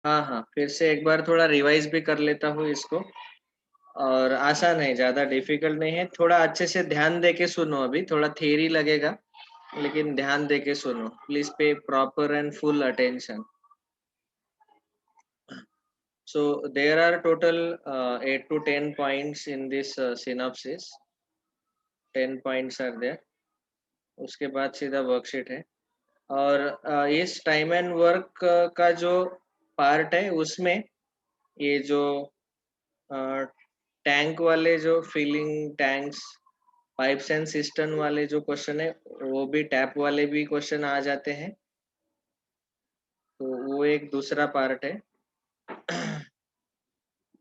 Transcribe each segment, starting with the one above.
हाँ हाँ, फिर से एक बार थोड़ा रिवाइज भी कर लेता हूँ इसको। और आसान है, ज्यादा डिफिकल्ट नहीं है, थोड़ा अच्छे से ध्यान दे के सुनो, अभी थोड़ा थियरी लगेगा लेकिन ध्यान दे के सुनो, please pay proper and full attention. So there are total 8 to 10 points in this synopsis. 10 points are there. उसके बाद सीधा वर्कशीट है। और इस टाइम एंड वर्क का जो पार्ट है उसमें ये जो टैंक वाले जो filling tanks, pipes and system वाले जो क्वेश्चन है, वो भी टैप वाले भी क्वेश्चन आ जाते हैं, तो वो एक दूसरा पार्ट है।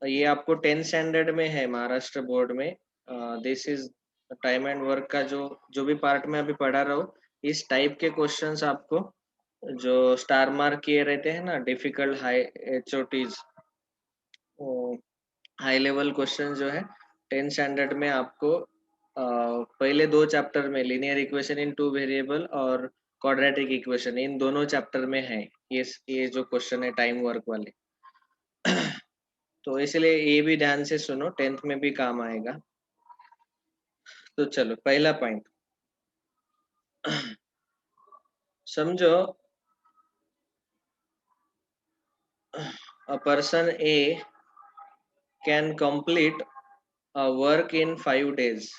ये आपको 10 स्टैंडर्ड में है महाराष्ट्र बोर्ड में। This is time and work का जो जो भी पार्ट में अभी पढ़ा रहा हूँ, इस टाइप के क्वेश्चंस आपको जो स्टार मार्क किए रहते हैं ना, difficult high HOTs, high level question जो है 10 स्टैंडर्ड में आपको पहले 2 चैप्टर में लीनियर इक्वेशन इन 2 वेरिएबल और क्वाड्रेटिक इक्वेशन, इन दोनों चैप्टर में है ये जो क्वेश्चन है टाइम वर्क वाले। तो इसलिए ये भी ध्यान से सुनो, 10th में भी काम आएगा। तो चलो पहला पॉइंट समझो। A person A can complete a work in 5 days।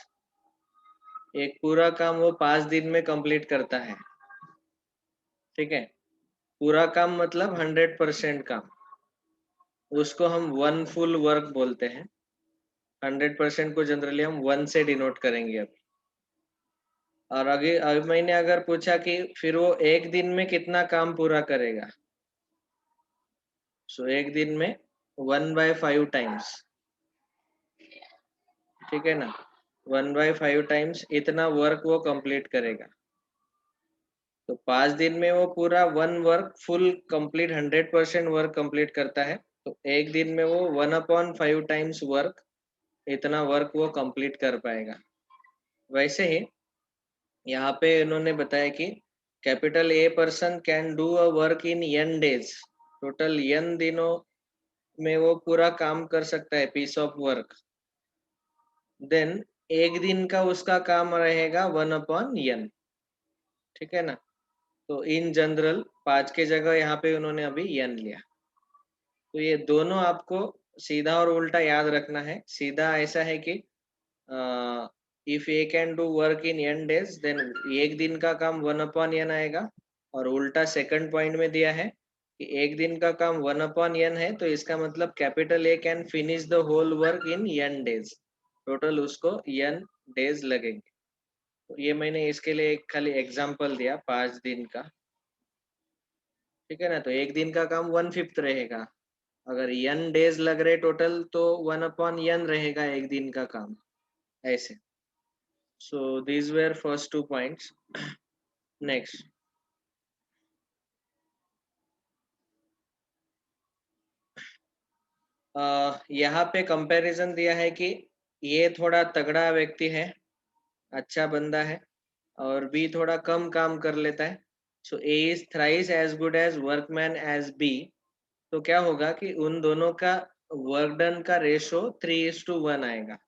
एक पूरा काम वो 5 दिन में कंप्लीट करता है, ठीक है। पूरा काम मतलब 100% काम, उसको हम वन फुल वर्क बोलते हैं। 100% को जनरली हम वन से डिनोट करेंगे अब। और आगे अभी मैंने अगर पूछा कि फिर वो एक दिन में कितना काम पूरा करेगा, सो एक दिन में 1/5 टाइम्स, ठीक है ना। 1/5 टाइम्स इतना वर्क वो कंप्लीट करेगा। तो 5 दिन में वो पूरा one work full complete 100% work complete करता है, तो एक दिन में वो 1/5 टाइम्स वर्क, इतना वर्क वो कंप्लीट कर पाएगा। वैसे ही यहाँ पे इन्होंने बताया कि capital a person can do a work in n days, total n दिनों में वो पूरा काम कर सकता है पीस ऑफ वर्क। देन एक दिन का उसका काम रहेगा 1/n, ठीक है ना। तो इन जनरल 5 के जगह यहाँ पे उन्होंने अभी n लिया। तो ये दोनों आपको सीधा और उल्टा याद रखना है। सीधा ऐसा है कि if A can do work in n days, then एक दिन का काम 1/n आएगा। और उल्टा सेकंड पॉइंट में दिया है कि एक दिन का काम 1/n है, तो इसका मतलब capital A can finish the whole work in n days, total उसको n डेज लगेंगे। तो ये मैंने इसके लिए एक खाली एग्जांपल दिया 5 दिन का, ठीक है ना। तो एक दिन का काम 1/5 रहेगा, अगर n डेज लग रहे टोटल तो 1/n रहेगा एक दिन का काम, ऐसे। So these were first 2 points. Next, यहाँ पे कंपैरिजन दिया है कि ये थोड़ा तगड़ा व्यक्ति है, अच्छा बंदा है, और बी थोड़ा कम काम कर लेता है। So A is thrice as good as workman as B. तो क्या होगा कि उन दोनों का वर्क डन का रेशो 3:1 आएगा।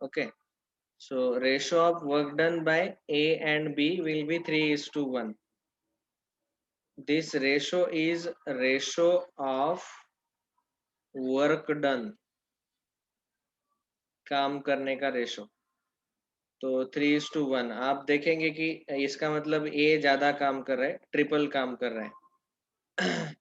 Okay, so ratio of work done by A and B will be 3:1। This ratio is ratio of work done, काम करने का रेशो। तो 3:1 आप देखेंगे कि इसका मतलब ए ज्यादा काम कर रहा है, ट्रिपल काम कर रहा है।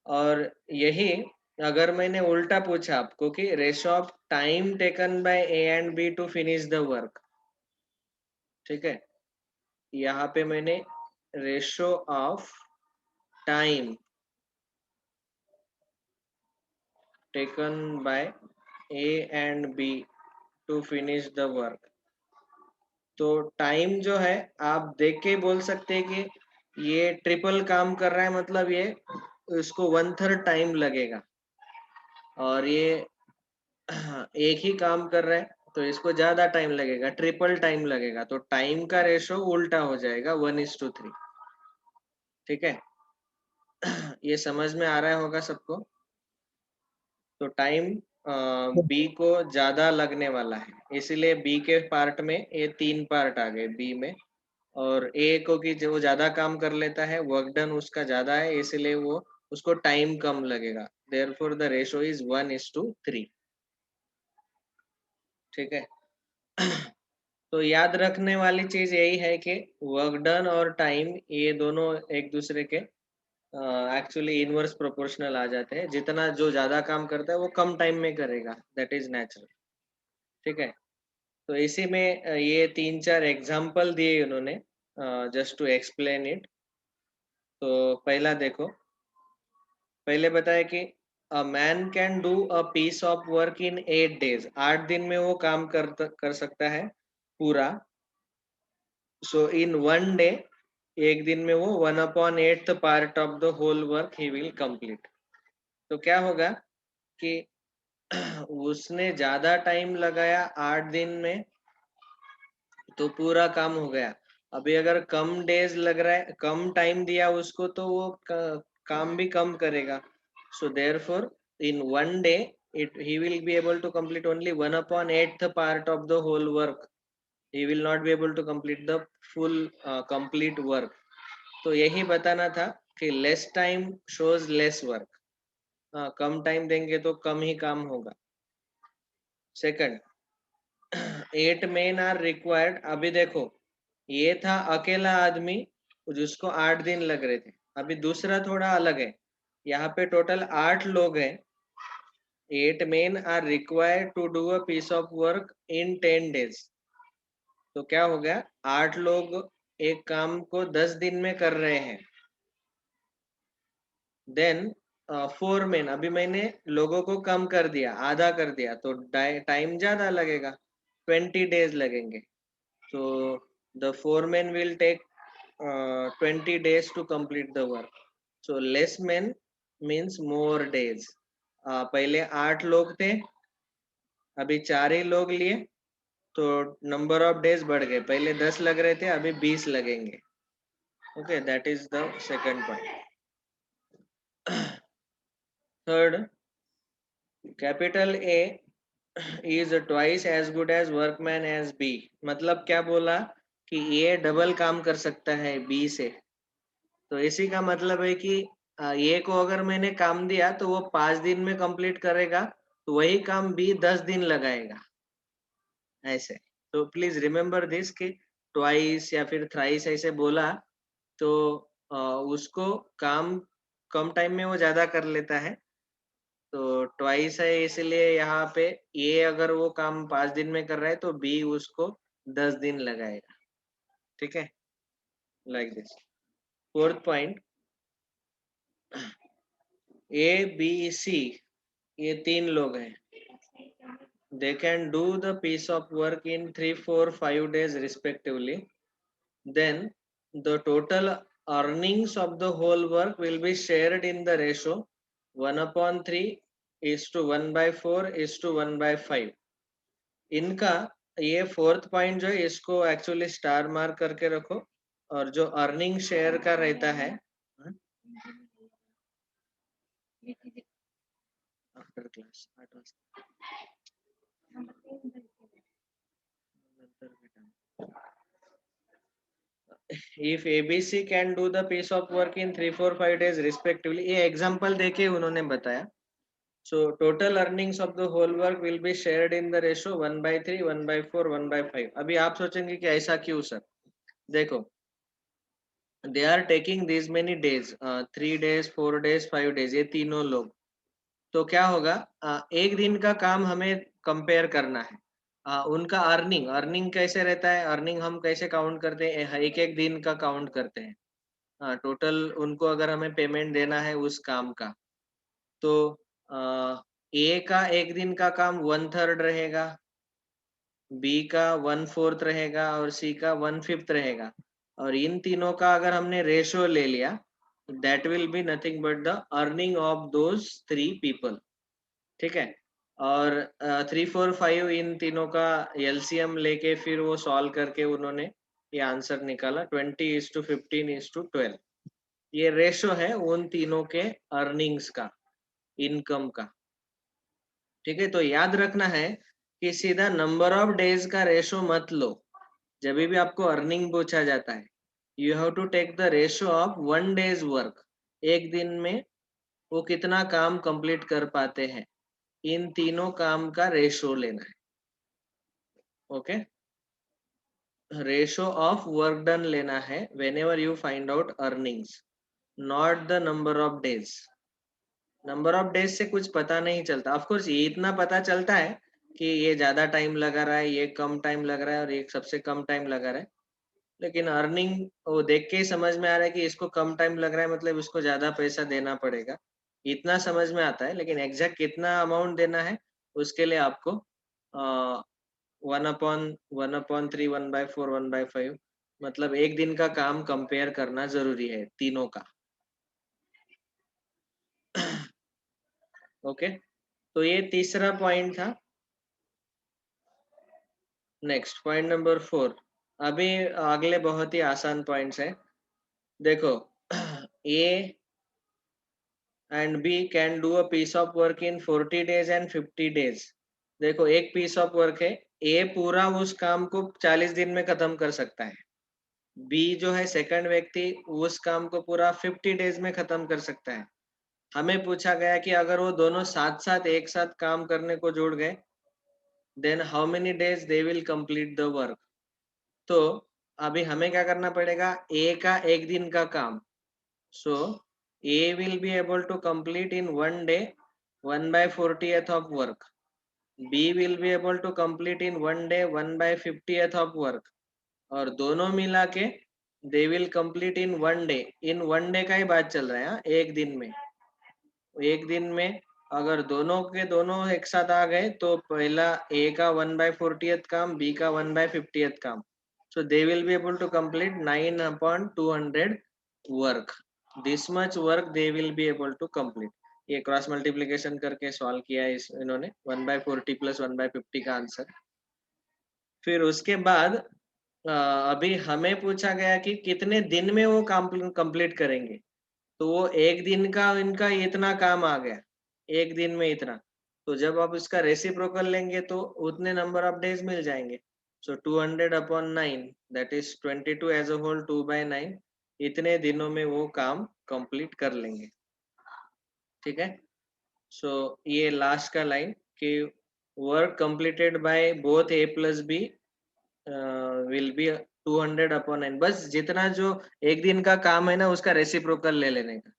और यही अगर मैंने उल्टा पूछा आपको कि ratio of time taken by A and B to finish the work, ठीक है। यहाँ पे मैंने ratio of time taken by A and B to finish the work. तो टाइम जो है आप देख के बोल सकते हैं कि ये ट्रिपल काम कर रहा है, मतलब ये इसको 1/3 टाइम लगेगा। और ये एक ही काम कर रहा है तो इसको ज्यादा टाइम लगेगा, ट्रिपल टाइम लगेगा। तो टाइम का रेशो उल्टा हो जाएगा 1:3, ठीक है। ये समझ में आ रहा होगा सबको? तो टाइम बी को ज्यादा लगने वाला है, इसीलिए बी के पार्ट में ये 3 पार्ट आ गए बी में, और ए को कि जो ज्यादा काम कर लेता है, वर्क डन उसका ज्यादा है, इसलिए वो उसको टाइम कम लगेगा। Therefore the ratio is 1:3। ठीक है। तो याद रखने वाली चीज यही है कि वर्क डन और टाइम ये दोनों एक दूसरे के एक्चुअली इनवर्स प्रोपोर्शनल आ जाते हैं। जितना जो ज्यादा काम करता है वो कम टाइम में करेगा, दैट इज नेचुरल। ठीक है। तो इसी में ये 3-4 एग्जाम्पल दिए उन्होंने जस्ट टू एक्सप्लेन इट। तो पहला देखो, पहले बताया कि a man can do a piece of work in 8 days। 8 दिन में वो काम कर सकता है पूरा। सो इन 1 day, एक दिन में वो 1/8 part of the whole work ही विल कंप्लीट। तो क्या होगा कि उसने ज्यादा टाइम लगाया 8 दिन में, तो पूरा काम हो गया। अभी अगर कम डेज लग रहा है, कम टाइम दिया उसको, तो वो काम भी कम करेगा। So therefore in 1 day it he will be able to complete only 1/8 part of the whole work। he will not be able to complete the full complete work। तो यही बताना था कि less time shows less work. कम टाइम देंगे तो कम ही काम होगा। Second, 8 men are required. अभी देखो, ये था अकेला आदमी जिसको 8 दिन लग रहे थे। अभी दूसरा थोड़ा अलग है, यहाँ पे टोटल 8 लोग हैं। 8 men are required to do a piece of work in 10 days। तो क्या हो गया, 8 लोग एक काम को 10 दिन में कर रहे हैं। देन 4 men, अभी मैंने लोगों को कम कर दिया, आधा कर दिया, तो टाइम ज्यादा लगेगा, 20 days लगेंगे। So the foreman will take 20 days to complete the work. So less men means more days। पहले 8 लोग थे, अभी 4 ही लोग लिए, तो नंबर ऑफ डेज बढ़ गए। पहले 10 लग रहे थे, अभी 20 लगेंगे। Okay, that is the second point. Third, capital A is twice as good as workman as B. मतलब क्या बोला कि ए डबल काम कर सकता है बी से। तो इसी का मतलब है कि ए को अगर मैंने काम दिया तो वो 5 दिन में कंप्लीट करेगा, तो वही काम बी 10 दिन लगाएगा, ऐसे। तो प्लीज रिमेम्बर दिस कि ट्वाइस या फिर थ्राइस ऐसे बोला तो उसको काम कम टाइम में वो ज्यादा कर लेता है। तो ट्वाइस है, इसलिए यहाँ पे ए अगर वो काम 5 दिन में कर रहा है तो बी उसको 10 दिन लगाएगा। ठीक है, like this. Fourth point, A B C ये 3 लोग हैं। They can do the piece of work in 3, 4, 5 days respectively. Then the total earnings of the whole work will be shared in the ratio 1/3 is to 1/4 is to 1/5। इनका ये fourth point जो है, इसको actually star mark करके रखो। और जो earning share का रहता है, आफ्टर क्लास 8 वाजता if ABC can do the piece of work in 3, 4, 5 days respectively, ये एग्जांपल देके उन्होंने बताया। So total earnings of the whole work will be shared in the ratio 1/3, 1/4, 1/5। अभी आप सोचेंगे कि ऐसा क्यों सर? देखो, they are taking these many days, 3 days, 4 days, 5 days, ये तीनों लोग। तो क्या होगा, एक दिन का काम हमें कंपेयर करना है। उनका अर्निंग अर्निंग कैसे रहता है, अर्निंग हम कैसे काउंट करते हैं, एक एक दिन का काउंट करते हैं। हाँ, टोटल उनको अगर हमें पेमेंट देना है उस काम का, तो ए का एक दिन का काम 1/3 रहेगा, बी का 1/4 रहेगा और सी का 1/5 रहेगा। और इन तीनों का अगर हमने रेशियो ले लिया, that will be nothing but the earning of those 3 people. ठीक है। और 3, 4, 5 इन तीनों का एलसीएम लेके फिर वो सॉल्व करके उन्होंने ये आंसर निकाला, 20:15:12। ये रेशो है उन तीनों के अर्निंग्स का, इनकम का। ठीक है, तो याद रखना है कि सीधा नंबर ऑफ डेज का रेशो मत लो। जब भी आपको अर्निंग पूछा जाता है, you have to take the ratio of 1 days work. एक दिन में वो कितना काम कंप्लीट कर पाते हैं, इन तीनों काम का रेशो लेना है। Okay, ratio of work done लेना है when ever you find out earnings, not the number of days. Number of days से कुछ पता नहीं चलता। ऑफ कोर्स ये इतना पता चलता है कि ये ज्यादा टाइम लगा रहा है, ये कम टाइम लग रहा है, और ये सबसे कम टाइम लगा रहा है। लेकिन अर्निंग वो देख के ही समझ में आ रहा है कि इसको कम टाइम लग रहा है, मतलब इसको ज्यादा पैसा देना पड़ेगा, इतना समझ में आता है। लेकिन एग्जैक्ट कितना अमाउंट देना है उसके लिए आपको 1/3, 1/4, 1/5, मतलब एक दिन का काम कंपेयर करना जरूरी है तीनों का। ओके, तो ये तीसरा पॉइंट था। Next point number 4। अभी अगले बहुत ही आसान पॉइंट्स है। देखो, A and B can do a piece of work in 40 days and 50 days. देखो, एक पीस ऑफ वर्क है, ए पूरा उस काम को 40 दिन में खत्म कर सकता है, बी जो है सेकंड व्यक्ति उस काम को पूरा 50 डेज में खत्म कर सकता है। हमें पूछा गया कि अगर वो दोनों साथ साथ एक साथ काम करने को जुड़ गए, then how many days they will complete the work. तो अभी हमें क्या करना पड़ेगा, ए का एक दिन का काम, so A will be able to complete in 1 day 1/40th of work, B will be able to complete in 1 day 1/50th of work, और दोनों मिला के they will complete in 1 day. In 1 day का ही बात चल रहा है, हाँ? एक दिन में, एक दिन में अगर दोनों के दोनों एक साथ आ गए तो पहला ए का 1/40th काम, बी का 1/50th काम, so they will be able to complete 9/200 work, this much work they will be able to complete। ये क्रॉस मल्टीप्लीकेशन करके सॉल्व किया है इन्होंने 1/40 प्लस 1/50 का आंसर। फिर उसके बाद अभी हमें पूछा गया कि कितने दिन में वो काम कंप्लीट करेंगे, तो वो एक दिन का इनका इतना काम आ गया, एक दिन में इतना। तो जब आप इसका रेसिप्रोकल लेंगे तो उतने नंबर ऑफ डेज मिल जाएंगे। So 200/9, that is 22 as a whole, 2/9, इतने दिनों में वो काम कंप्लीट कर लेंगे। ठीक है, सो ये लास्ट का लाइन कि work completed by both A plus B will be 200/9। बस जितना जो एक दिन का काम है ना, उसका रेसिप्रोकल ले लेने का।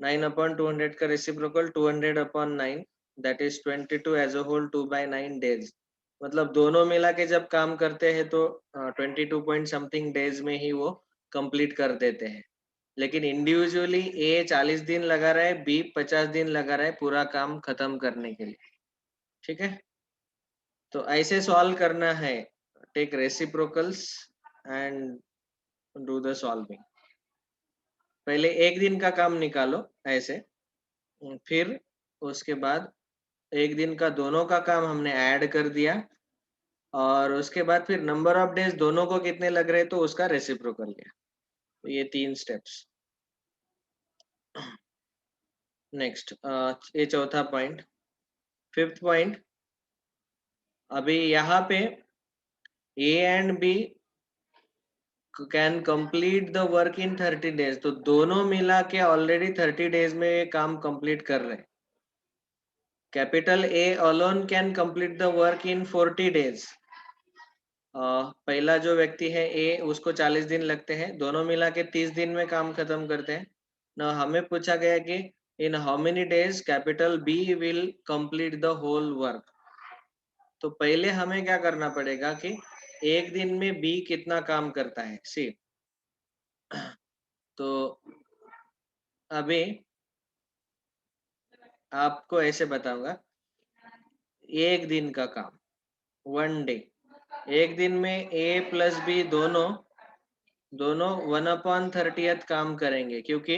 9/200 का reciprocal 200/9, that is 22 as a whole, 2/9 days. मतलब दोनों मिला के जब काम करते हैं तो 22 पॉइंट समथिंग डेज में ही वो कंप्लीट कर देते हैं। लेकिन इंडिविजुअली ए 40 दिन लगा रहा है, बी 50 दिन लगा रहा है पूरा काम खत्म करने के लिए। ठीक है, तो ऐसे सॉल्व करना है, take reciprocals and do the solving. पहले एक दिन का काम निकालो ऐसे, फिर उसके बाद एक दिन का दोनों का काम हमने ऐड कर दिया, और उसके बाद फिर नंबर ऑफ डेज दोनों को कितने लग रहे तो उसका रेसिप्रोकल लिया। तो ये 3 स्टेप्स। नेक्स्ट, ये चौथा पॉइंट। फिफ्थ पॉइंट, अभी यहाँ पे A and B can complete the work in 30 days, तो दोनों मिला के ऑलरेडी 30 डेज में ये काम कंप्लीट कर रहे हैं। Capital A alone can complete the work in 40 days. पहला जो व्यक्ति है ए, उसको 40 दिन लगते हैं, दोनों मिला के 30 दिन में काम खत्म करते हैं ना। हमें पूछा गया कि in how many days capital B will complete the whole work. तो पहले हमें क्या करना पड़ेगा कि एक दिन में बी कितना काम करता है, सी। तो अभी आपको ऐसे बताऊंगा, एक दिन का काम, 1 डे, एक दिन में ए प्लस बी दोनों दोनों 1/30th काम करेंगे, क्योंकि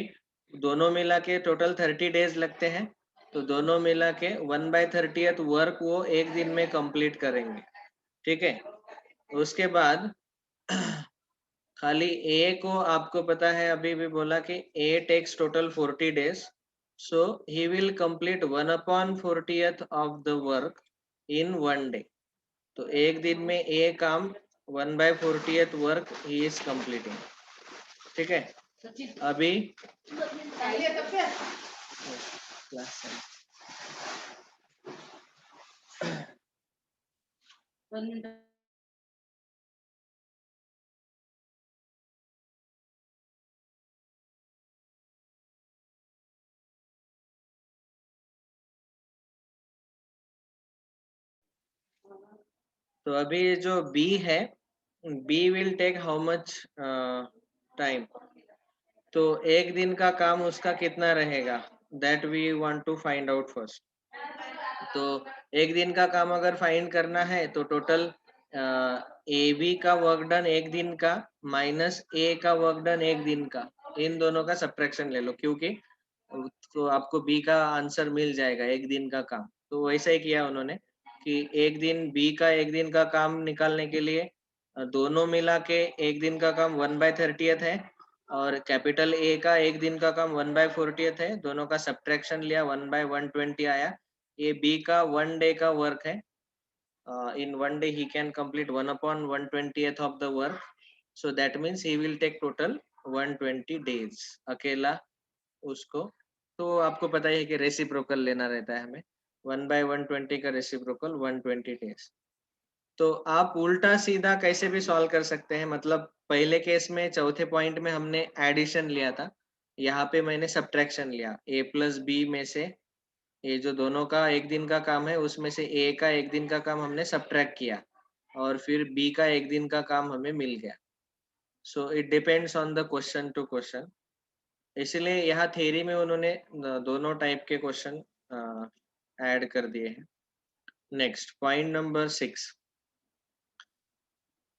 दोनों मिला के टोटल 30 डेज लगते हैं, तो दोनों मिला के 1/30th वर्क वो एक दिन में कंप्लीट करेंगे। ठीक है, उसके बाद खाली ए को आपको पता है, अभी भी बोला कि ए takes total 40 days, so he will complete 1/40th of the work in 1 day. तो एक दिन में ए काम 1/40th work he is completing. ठीक है. अभी तो अभी जो बी है, B will take how much time. तो एक दिन का काम उसका कितना रहेगा, that we want to find out first. तो एक दिन का काम अगर फाइंड करना है तो टोटल ए बी का वर्क डन एक दिन का माइनस ए का वर्क डन एक दिन का, इन दोनों का सब्ट्रैक्शन ले लो, क्योंकि तो आपको बी का आंसर मिल जाएगा एक दिन का काम. तो वैसा ही किया उन्होंने कि एक दिन बी का एक दिन का काम निकालने के लिए दोनों मिला के एक दिन का काम 1/30th है, और कैपिटल ए का एक दिन का काम 1/40th है. दोनों का सब्ट्रैक्शन लिया, 1/120 आया. ये बी का 1 डे का वर्क है. In 1 day he can complete 1/120th of the work, so that means he will take total 120 days अकेला उसको. तो आपको पता ही है कि रेसिप्रोकल लेना रहता है हमें. 1/120 का रेसिप्रोकल 120 days. तो आप उल्टा सीधा कैसे भी सॉल्व कर सकते हैं. मतलब पहले केस में चौथे पॉइंट में हमने एडिशन लिया था, यहाँ पे मैंने सब्ट्रैक्शन लिया. ए प्लस बी में से ये जो दोनों का एक दिन का काम है उसमें से ए का एक दिन का काम हमने सब्ट्रैक्ट किया, और फिर बी का एक दिन का काम हमें मिल गया. So it depends on the question to question. इसलिए यहाँ थ्योरी में उन्होंने दोनों टाइप के क्वेश्चन ऐड कर दिए हैं. Next point number 6.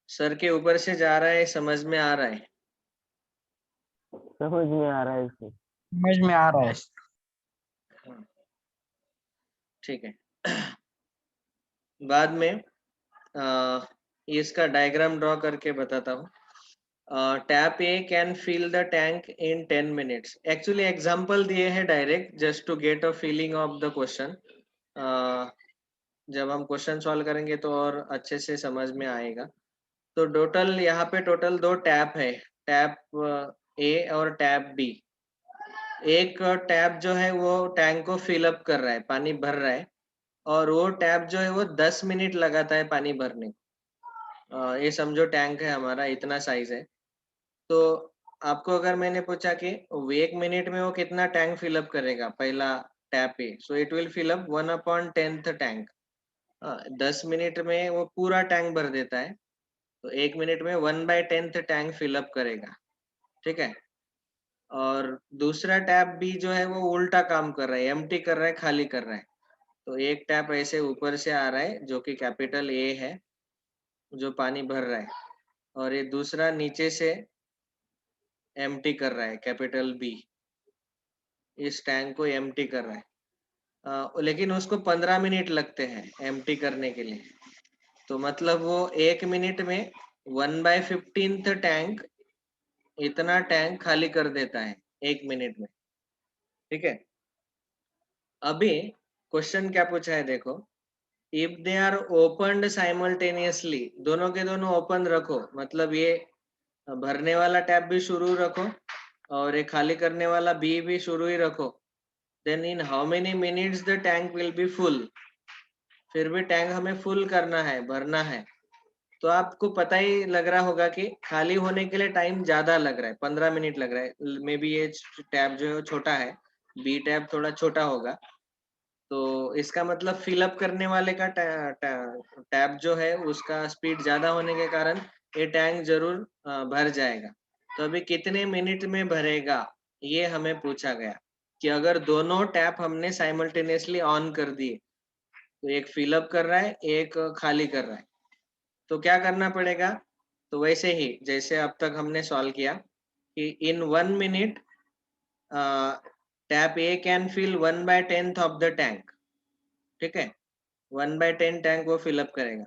सर के ऊपर से जा रहा है, समझ में आ रहा है? समझ में आ रहा है इसको. समझ में आ रहा है. ठीक है. बाद में इसका डायग्राम ड्रॉ करके बताता हूँ. Tap A can fill the tank in 10 minutes. Actually example दिए हैं direct, just to get a feeling of the question. जब हम क्वेश्चन सॉल्व करेंगे तो और अच्छे से समझ में आएगा. तो टोटल यहाँ पे टोटल 2 टैप है, टैप ए और टैप बी. एक टैप जो है वो टैंक को फिल अप कर रहा है, पानी भर रहा है, और वो टैप जो है वो 10 मिनट लगाता है पानी भरने. ये समझो टैंक है हमारा, इतना साइज है. तो आपको अगर मैंने पूछा कि वो 1 मिनट में वो कितना टैंक फिलअप करेगा, पहला टैप पे, so it will fill up 1/10th tank. 10 minute में वो पूरा टैंक भर देता है, तो 1 मिनट में 1/10th टैंक फिलअप करेगा. ठीक है. और दूसरा टैप भी जो है वो उल्टा काम कर रहा है, एम्प्टी कर रहा है, खाली कर रहा है. तो एक टैप ऐसे ऊपर से आ रहा है जो कि कैपिटल ए है, जो पानी भर रहा है, और ये दूसरा नीचे से एम्प्टी कर रहा है, कैपिटल बी, इस टैंक को एम्प्टी कर रहा है. लेकिन उसको 15 मिनट लगते हैं एम्प्टी करने के लिए. तो मतलब वो 1 मिनट में 1/15th टैंक, इतना टैंक खाली कर देता है 1 मिनट में. ठीक है. अभी क्वेश्चन क्या पूछा है देखो. If they are opened simultaneously, दोनों के दोनों ओपन रखो, मतलब ये भरने वाला टैप भी शुरू रखो और ये खाली करने वाला भी शुरू ही रखो. then in how many minutes the tank will be full. फिर भी टैंक हमें फुल करना है, भरना है. तो आपको पता ही लग रहा होगा कि खाली होने के लिए टाइम ज्यादा लग रहा है, 15 मिनट लग रहा है. मे बी ये टैब जो है छोटा है, बी टैब थोड़ा छोटा होगा. तो इसका मतलब फिलअप करने वाले का टैब जो है उसका स्पीड ज्यादा होने के कारण ये टैंक जरूर भर जाएगा. तो अभी कितने मिनट में भरेगा ये हमें पूछा गया, कि अगर दोनों टैप हमने साइमल्टेनियसली ऑन कर दिए, तो एक फिलअप कर रहा है, एक खाली कर रहा है, तो क्या करना पड़ेगा. तो वैसे ही जैसे अब तक हमने सॉल्व किया कि in 1 minute tap A can fill 1/10th of the tank. ठीक है. 1/10 टैंक वो फिलअप करेगा.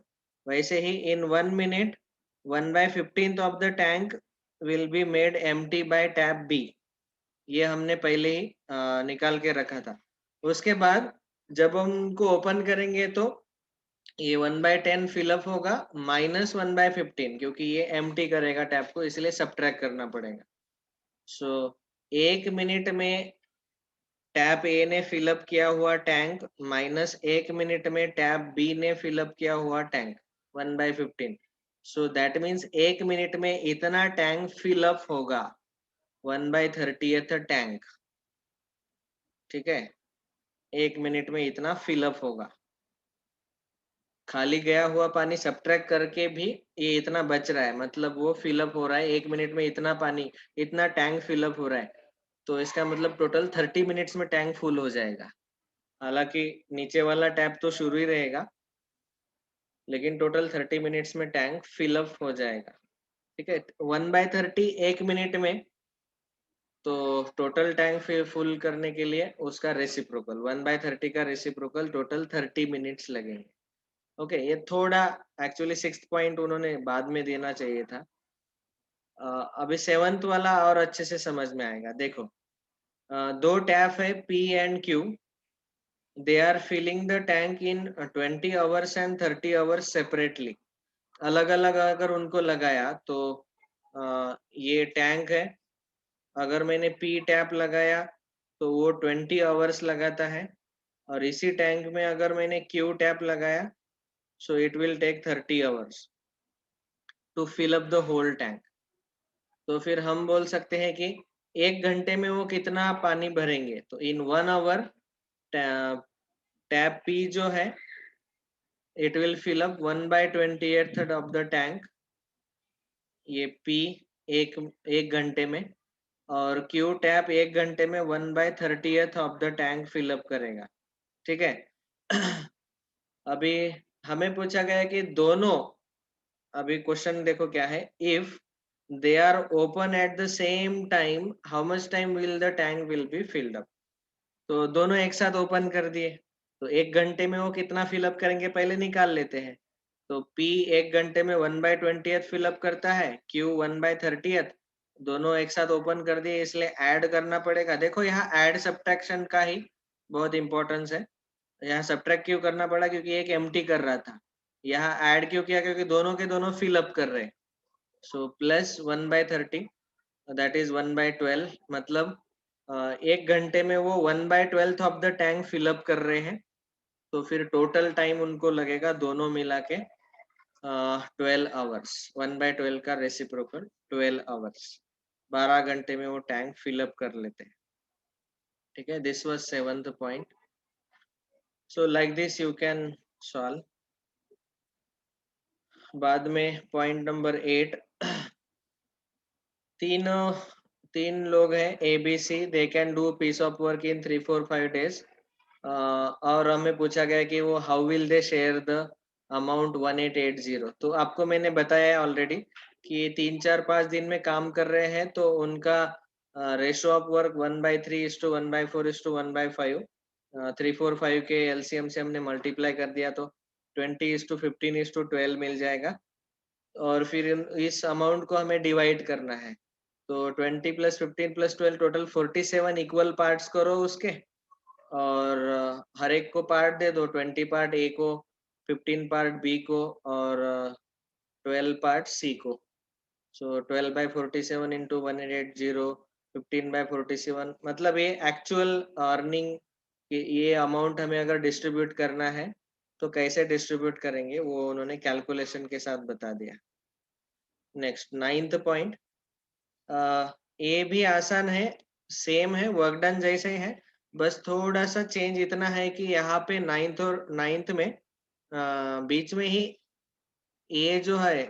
वैसे ही in 1 minute 1/15th of the tank will be made empty by tap B. ये हमने पहले ही निकाल के रखा था। उसके बाद जब हम उनको ओपन करेंगे तो ये 1/10 फिलअप होगा -1/15, क्योंकि ये एम्प्टी करेगा टैप को, इसलिए सब्ट्रैक्ट करना पड़ेगा। सो 1 मिनट में टैप ए ने फिलअप किया हुआ टैंक माइनस 1 मिनट में टैप बी ने फिलअप किया हुआ tank 1/15। So that means 1 minute में इतना टैंक फिलअप होगा 1/30th टैंक। ठीक है, 1 मिनट में इतना फिलअप होगा। खाली गया हुआ पानी सब्ट्रैक्ट करके भी ये इतना बच रहा है, मतलब वो फिलअप हो रहा है 1 मिनट में, इतना पानी, इतना टैंक फिलअप हो रहा है। तो इसका मतलब टोटल 30 मिनट्स में टैंक फुल हो जाएगा। हालांकि नीचे वाला टैप तो शुरू ही रहेगा, लेकिन टोटल 30 मिनट्स में टैंक फिलअप हो जाएगा। ठीक है, 1/30 1 मिनट में, तो टोटल टैंक फिर फुल करने के लिए उसका रेसिप्रोकल 1/30 का रेसिप्रोकल टोटल 30 मिनट्स लगेंगे। ओके, ये थोड़ा एक्चुअली 6th पॉइंट उन्होंने बाद में देना चाहिए था। अभी 7th वाला और अच्छे से समझ में आएगा। देखो, दो टैप है P and Q, they are filling the tank in 20 hours and 30 hours separately. अलग अलग अगर उनको लगाया तो ये टैंक है, अगर मैंने P टैप लगाया तो वो 20 आवर्स लगाता है, और इसी टैंक में अगर मैंने Q टैप लगाया so it will take 30 hours to fill up the whole tank। तो फिर हम बोल सकते हैं कि 1 घंटे में वो कितना पानी भरेंगे, तो इन 1 आवर टैप पी जो है it will fill up 1/28 of the tank, ये पी एक एक घंटे में, और क्यू टैप 1 घंटे में 1/30 ऑफ द टैंक फिलअप करेगा। ठीक है। अभी हमें पूछा गया कि दोनों, अभी क्वेश्चन देखो क्या है, if they are open at the same time how much time will the tank will be filled up. तो दोनों एक साथ ओपन कर दिए, तो 1 घंटे में वो कितना फिलअप करेंगे पहले निकाल लेते हैं। तो P 1 घंटे में 1/20 फिलअप करता है, Q 1/30, दोनों एक साथ ओपन कर दिए, इसलिए ऐड करना पड़ेगा। देखो यहाँ ऐड सब्ट्रैक्शन का ही बहुत इंपॉर्टेंस है। यहाँ सब्ट्रैक्ट क्यों करना पड़ा, क्योंकि एक एम्प्टी कर रहा था। यहाँ ऐड क्यों किया, क्योंकि दोनों के दोनों फिलअप कर रहे हैं। सो प्लस 1/30 दैट इज 1/12, मतलब 1 घंटे में वो 1/12 ऑफ द टैंक फिलअप कर रहे हैं। तो फिर टोटल टाइम उनको लगेगा दोनों मिला के 12 आवर्स। 1/12 का रेसिप्रोकल 12 आवर्स, 12 घंटे में वो टैंक फिलअप कर लेते हैं। ठीक है, this was 7th point. So like this you can solve. बाद में पॉइंट नंबर 8, तीनों तीन लोग हैं A B C, they can do piece of work in 3-4-5 days। और हमें पूछा गया कि वो how will they share the amount 1880। तो आपको मैंने बताया ऑलरेडी कि 3-4-5 दिन में काम कर रहे हैं, तो उनका रेशो ऑफ वर्क 1/3:1/4:1/5, 3-4-5 के एलसीएम से हमने मल्टीप्लाई कर दिया तो 20:15:12 मिल जाएगा। और फिर इस अमाउंट को हमें डिवाइड करना है, तो 20 + 15 + 12 टोटल 47 इक्वल पार्ट्स करो उसके, और हर एक को पार्ट दे दो, 20 पार्ट ए को, 15 पार्ट बी को, और 12 पार्ट सी को। सो 12/47 इंटू 1880, 15/47, मतलब ये एक्चुअल अर्निंग, ये अमाउंट हमें अगर डिस्ट्रीब्यूट करना है तो कैसे डिस्ट्रीब्यूट करेंगे वो उन्होंने कैलकुलेशन के साथ बता दिया। नेक्स्ट 9th पॉइंट, ये भी आसान है, सेम है, वर्क डन जैसे ही है, बस थोड़ा सा चेंज इतना है कि यहाँ पे 9th में बीच में ही ये जो है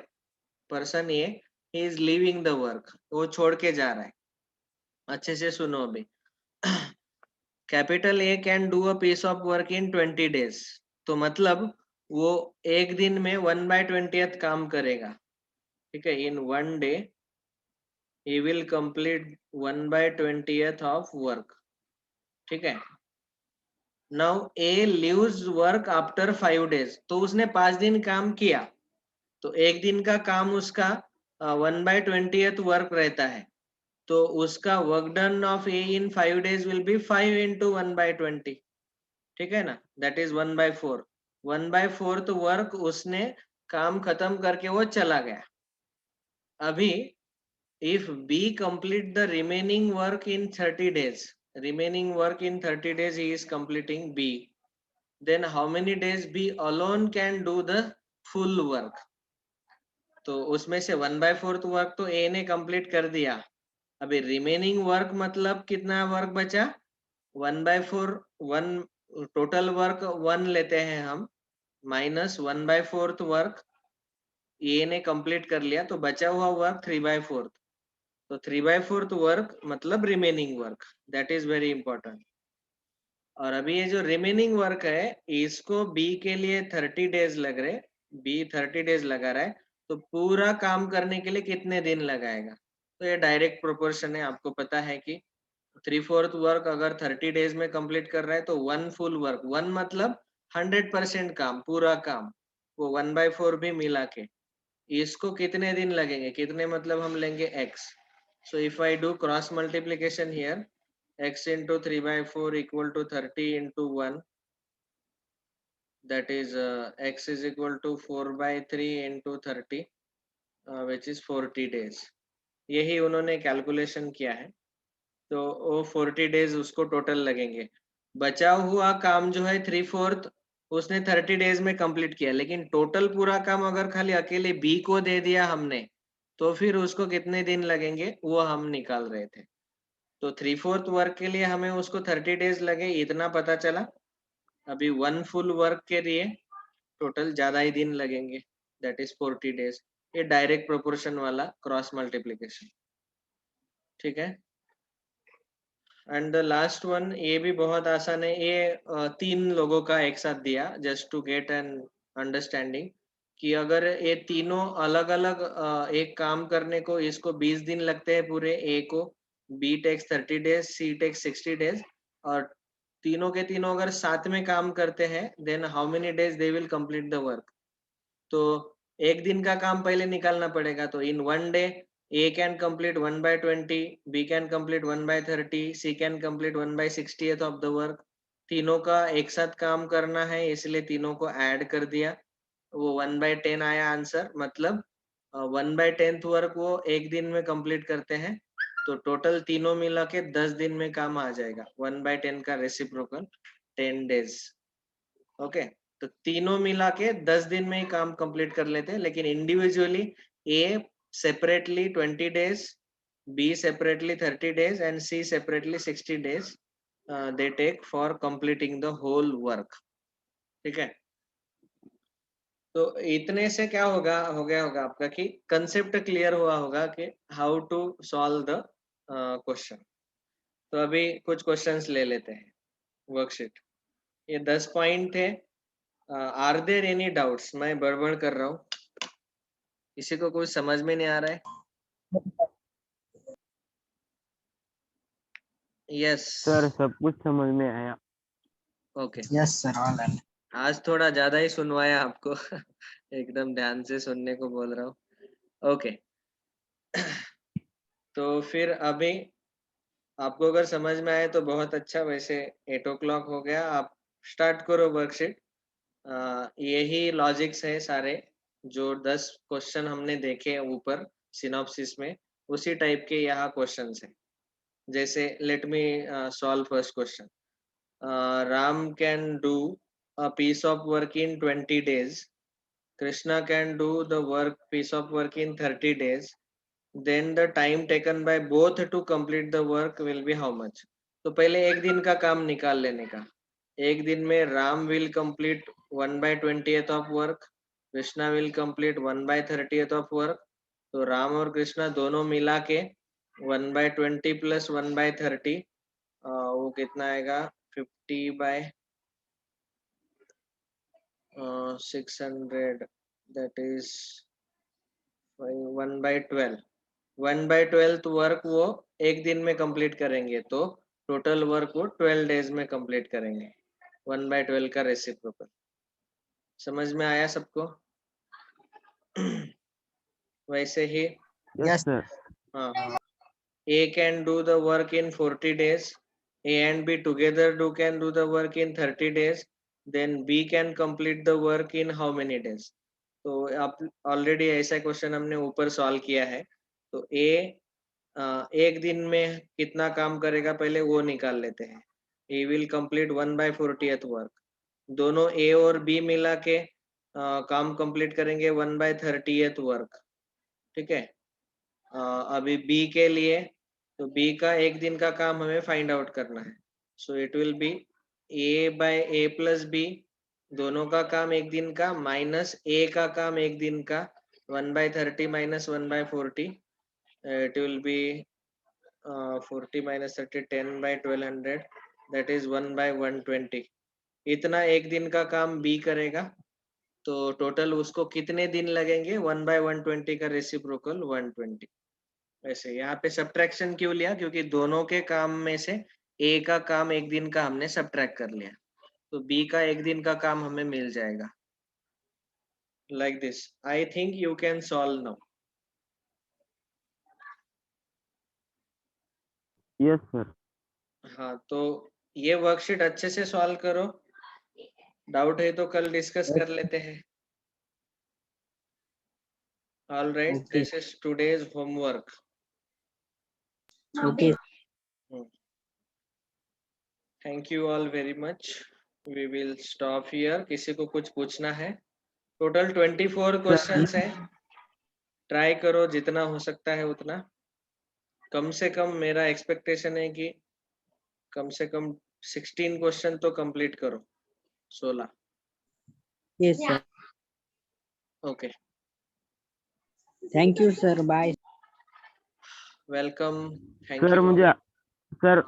पर्सन, ये he is leaving the work, वो छोड़ के जा रहा है। अच्छे से सुनो अभी। Capital A can do a piece of work in 20 days। तो मतलब वो एक दिन में 1/20 काम करेगा। ठीक है, इन 1 day he will complete 1/20 of work। ठीक है, नाउ ए लीव्स वर्क आफ्टर 5 days। तो उसने 5 दिन काम किया, तो एक दिन का काम उसका 1/20th वर्क रहता है, तो उसका work done of A in 5 days will be 5 into 1/20, ठीक है ना, दैट इज 1/4। 1/4 वर्क उसने काम खत्म करके वो चला गया। अभी if B complete the remaining work in 30 days, remaining work in 30 days he is completing B, then how many days B alone can do the full work? तो उसमें से 1/4 वर्क तो A ने कंप्लीट कर दिया। अभी रिमेनिंग वर्क मतलब कितना वर्क बचा? 1/4, 1 टोटल वर्क 1 लेते हैं हम, माइनस 1/4 वर्क ए ने कंप्लीट कर लिया, तो बचा हुआ वर्क 3/4। तो 3/4 वर्क मतलब remaining work, that is very important. और अभी ये जो रिमेनिंग वर्क है इसको बी के लिए 30 डेज लग रहे, बी 30 डेज लगा रहा है, तो पूरा काम करने के लिए कितने दिन लगाएगा? तो ये डायरेक्ट प्रोपोर्शन है, आपको पता है कि 3/4 वर्क अगर 30 डेज में कंप्लीट कर रहा है तो 1 फुल वर्क, 1 मतलब 100% काम, पूरा काम, वो 1/4 भी मिला के इसको कितने दिन लगेंगे? कितने मतलब हम लेंगे x, so if I do cross multiplication here, x into 3/4 equal to 30 into 1, that is x is equal to 4/3 into 30, which is 40 days। यही उन्होंने कैलकुलेशन किया है, तो वो 40 डेज उसको टोटल लगेंगे। बचा हुआ काम जो है 3/4 उसने 30 डेज में कंप्लीट किया, लेकिन टोटल पूरा काम अगर खाली अकेले बी को दे दिया हमने, तो फिर उसको कितने दिन लगेंगे वो हम निकाल रहे थे। तो 3/4 वर्क के लिए हमें उसको 30 डेज लगे, इतना पता चला। अभी 1 फुल वर्क के लिए टोटल ज्यादा ही दिन लगेंगे, दैट इज 40 डेज। ये डायरेक्ट प्रोपोर्शन वाला क्रॉस मल्टीप्लीकेशन, ठीक है। एंड द लास्ट वन, ये भी बहुत आसान है, ये 3 लोगों का एक साथ दिया, just to get an understanding कि अगर ये तीनों अलग अलग एक काम करने को इसको 20 दिन लगते हैं पूरे, ए को, बी टेक्स 30 डेज, सी टेक्स 60 डेज, और तीनों के तीनों अगर साथ में काम करते हैं, then how many days they will complete the work. तो एक दिन का काम पहले निकालना पड़ेगा, तो in 1 day A can complete 1/20, B can complete 1/30, C can complete 1/60th of the work। तीनों का एक साथ काम करना है, इसलिए तीनों को ऐड कर दिया, वो 1/10 आया आंसर, मतलब 1/10th वर्क वो एक दिन में कंप्लीट करते हैं, तो टोटल तीनों मिला के 10 दिन में काम आ जाएगा। 1/10 का रेसिप्रोकल 10 डेज, ओके। तो तीनों मिला के 10 दिन में ही काम कंप्लीट कर लेते हैं, लेकिन individually A separately 20 days, B separately 30 days and C separately 60 days they take for completing the whole work, ठीक है। तो इतने से क्या होगा, हो गया होगा आपका कि कंसेप्ट क्लियर हुआ होगा कि how to solve the question. तो अभी कुछ क्वेश्चंस ले लेते हैं, वर्कशीट। ये 10 पॉइंट थे। Are there any doubts? मैं बड़बड़ कर रहा हूँ, किसी को कुछ समझ में नहीं आ रहा है? यस सर सब कुछ समझ में आया। Okay. Yes sir, all and आज थोड़ा ज्यादा ही सुनवाया आपको एकदम ध्यान से सुनने को बोल रहा हूँ, ओके। तो फिर अभी आपको अगर समझ में आए तो बहुत अच्छा, वैसे 8 o'clock हो गया, आप स्टार्ट करो वर्कशीट। यही लॉजिक्स है सारे, जो 10 क्वेश्चन हमने देखे ऊपर सिनॉप्सिस में, उसी टाइप के यहाँ क्वेश्चंस है। जैसे let me solve first question. Ram can do a piece of work in 20 days. Krishna can do the piece of work in 30 days. Then the time taken by both to complete the work will be how much? तो पहले एक दिन का काम निकाल लेने का। एक दिन में Ram will complete 1/20th of work, Krishna will complete 1/30th of work। तो राम और कृष्णा दोनों मिला के 1/20 plus 1/30, वो कितना आएगा? 50/600, that is 1/12। 1/12 वर्क वो एक दिन में कंप्लीट करेंगे, तो टोटल वर्क वो 12 डेज में कंप्लीट करेंगे। 1/12 का रेसिप्रोकल समझ में आया सबको? वैसे ही Yes, sir. A can do the work in 40 days. A and B together can do the work in 30 days. Then B can complete the work in how many days? तो आप already ऐसा question हमने ऊपर solve किया है. तो A एक दिन में कितना काम करेगा पहले वो निकाल लेते हैं. He will complete 1/40th work. दोनों A और B मिला के काम कंप्लीट करेंगे 1/30th वर्क. ठीक है. अभी B के लिए तो B का एक दिन का काम हमें फाइंड आउट करना है. So it will be A/A + B, दोनों का काम एक दिन का माइनस A का काम एक दिन का 1/30 - 1/40. It will be 40 - 30 10/1200, that is 1/120. इतना एक दिन का काम B करेगा. तो टोटल उसको कितने दिन लगेंगे? 1/120 का रेसिप्रोकल 120. वैसे यहाँ पे सब्ट्रैक्शन क्यों लिया? क्योंकि दोनों के काम में से A का काम एक दिन का हमने सब्ट्रैक्ट कर लिया. तो B का एक दिन का काम हमें मिल जाएगा. Like this. I think you can solve now. Yes, sir. हाँ, तो ये वर्कशीट अच्छे से सॉल्व करो. डाउट है तो कल डिस्कस कर लेते हैं. All right, this is today's homework. Okay. Thank you all very much. We will stop here. किसी को कुछ पूछना है? टोटल 24 क्वेश्चंस है. ट्राई करो जितना हो सकता है उतना. कम से कम मेरा एक्सपेक्टेशन है कि कम से कम 16 क्वेश्चन तो कंप्लीट करो. 16. Yes, sir. Okay. Thank you, sir. Bye. Welcome. Thank sir you. मुझे सर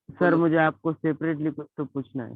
बोलो. मुझे आपको सेपरेटली कुछ तो पूछना है.